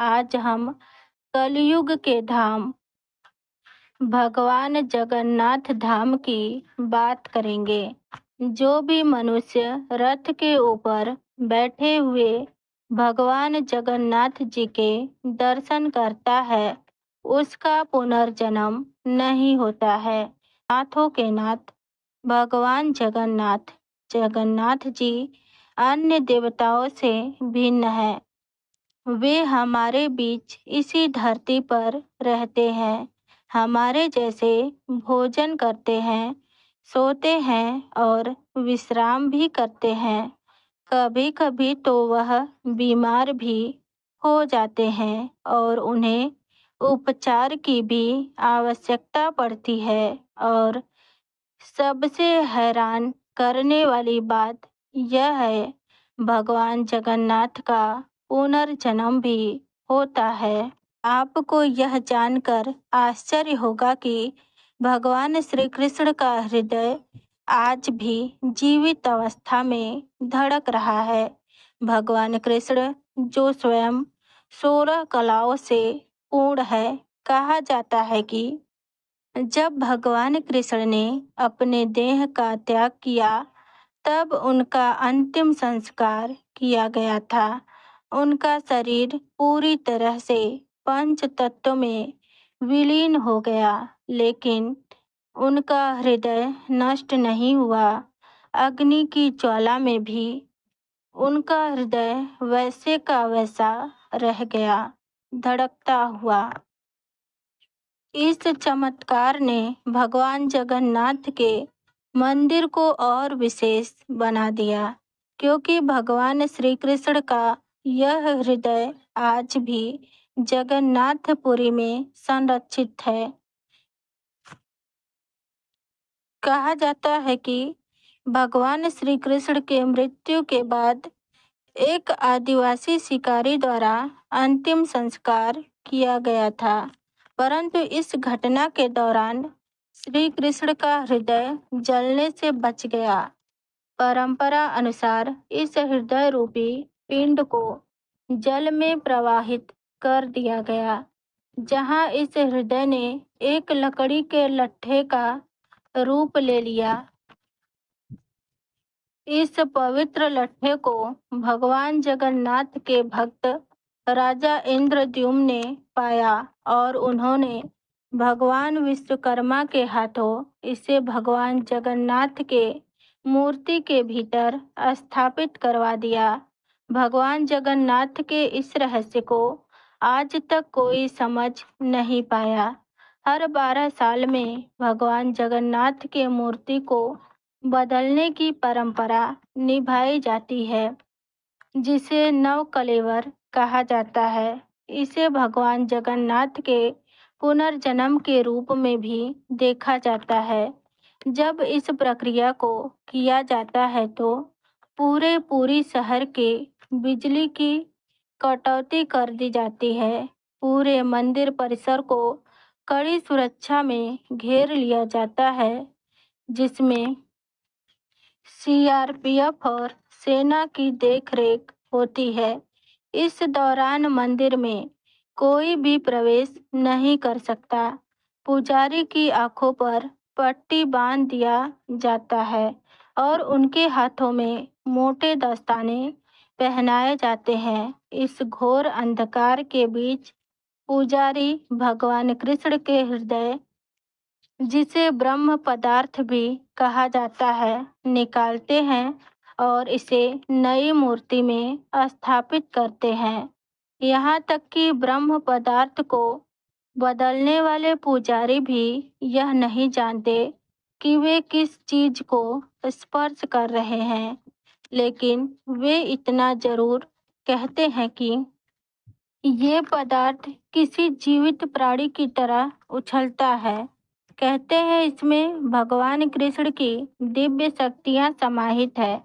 आज हम कलयुग के धाम भगवान जगन्नाथ धाम की बात करेंगे। जो भी मनुष्य रथ के ऊपर बैठे हुए भगवान जगन्नाथ जी के दर्शन करता है उसका पुनर्जन्म नहीं होता है। नाथों के नाथ भगवान जगन्नाथ जी अन्य देवताओं से भिन्न है। वे हमारे बीच इसी धरती पर रहते हैं, हमारे जैसे भोजन करते हैं, सोते हैं और विश्राम भी करते हैं। कभी कभी तो वह बीमार भी हो जाते हैं और उन्हें उपचार की भी आवश्यकता पड़ती है। और सबसे हैरान करने वाली बात यह है, भगवान जगन्नाथ का पुनर्जन्म भी होता है। आपको यह जानकर आश्चर्य होगा कि भगवान श्री कृष्ण का हृदय आज भी जीवित अवस्था में धड़क रहा है। भगवान कृष्ण जो स्वयं 16 कलाओं से पूर्ण है, कहा जाता है कि जब भगवान कृष्ण ने अपने देह का त्याग किया तब उनका अंतिम संस्कार किया गया था। उनका शरीर पूरी तरह से पंच तत्व में विलीन हो गया, लेकिन उनका हृदय नष्ट नहीं हुआ। अग्नि की ज्वाला में भी उनका हृदय वैसे का वैसा रह गया, धड़कता हुआ। इस चमत्कार ने भगवान जगन्नाथ के मंदिर को और विशेष बना दिया, क्योंकि भगवान श्री कृष्ण का यह हृदय आज भी जगन्नाथपुरी में संरक्षित है। कहा जाता है कि भगवान श्री कृष्ण के मृत्यु के बाद एक आदिवासी शिकारी द्वारा अंतिम संस्कार किया गया था, परंतु इस घटना के दौरान श्री कृष्ण का हृदय जलने से बच गया। परंपरा अनुसार इस हृदय रूपी पिंड को जल में प्रवाहित कर दिया गया, जहां इस हृदय ने एक लकड़ी के लट्ठे का रूप ले लिया। इस पवित्र लट्ठे को भगवान जगन्नाथ के भक्त राजा इंद्रद्युम्न ने पाया और उन्होंने भगवान विश्वकर्मा के हाथों इसे भगवान जगन्नाथ के मूर्ति के भीतर स्थापित करवा दिया। भगवान जगन्नाथ के इस रहस्य को आज तक कोई समझ नहीं पाया। हर 12 साल में भगवान जगन्नाथ के मूर्ति को बदलने की परंपरा निभाई जाती है, जिसे नवकलेवर कहा जाता है। इसे भगवान जगन्नाथ के पुनर्जन्म के रूप में भी देखा जाता है। जब इस प्रक्रिया को किया जाता है तो पूरी शहर के बिजली की कटौती कर दी जाती है। पूरे मंदिर परिसर को कड़ी सुरक्षा में घेर लिया जाता है, जिसमें सीआरपीएफ और सेना की देखरेख होती है। इस दौरान मंदिर में कोई भी प्रवेश नहीं कर सकता। पुजारी की आंखों पर पट्टी बांध दिया जाता है और उनके हाथों में मोटे दस्ताने पहनाए जाते हैं। इस घोर अंधकार के बीच पुजारी भगवान कृष्ण के हृदय, जिसे ब्रह्म पदार्थ भी कहा जाता है, निकालते हैं और इसे नई मूर्ति में स्थापित करते हैं। यहाँ तक कि ब्रह्म पदार्थ को बदलने वाले पुजारी भी यह नहीं जानते कि वे किस चीज को स्पर्श कर रहे हैं, लेकिन वे इतना जरूर कहते हैं कि ये पदार्थ किसी जीवित प्राणी की तरह उछलता है। कहते हैं इसमें भगवान कृष्ण की दिव्य शक्तियां समाहित है।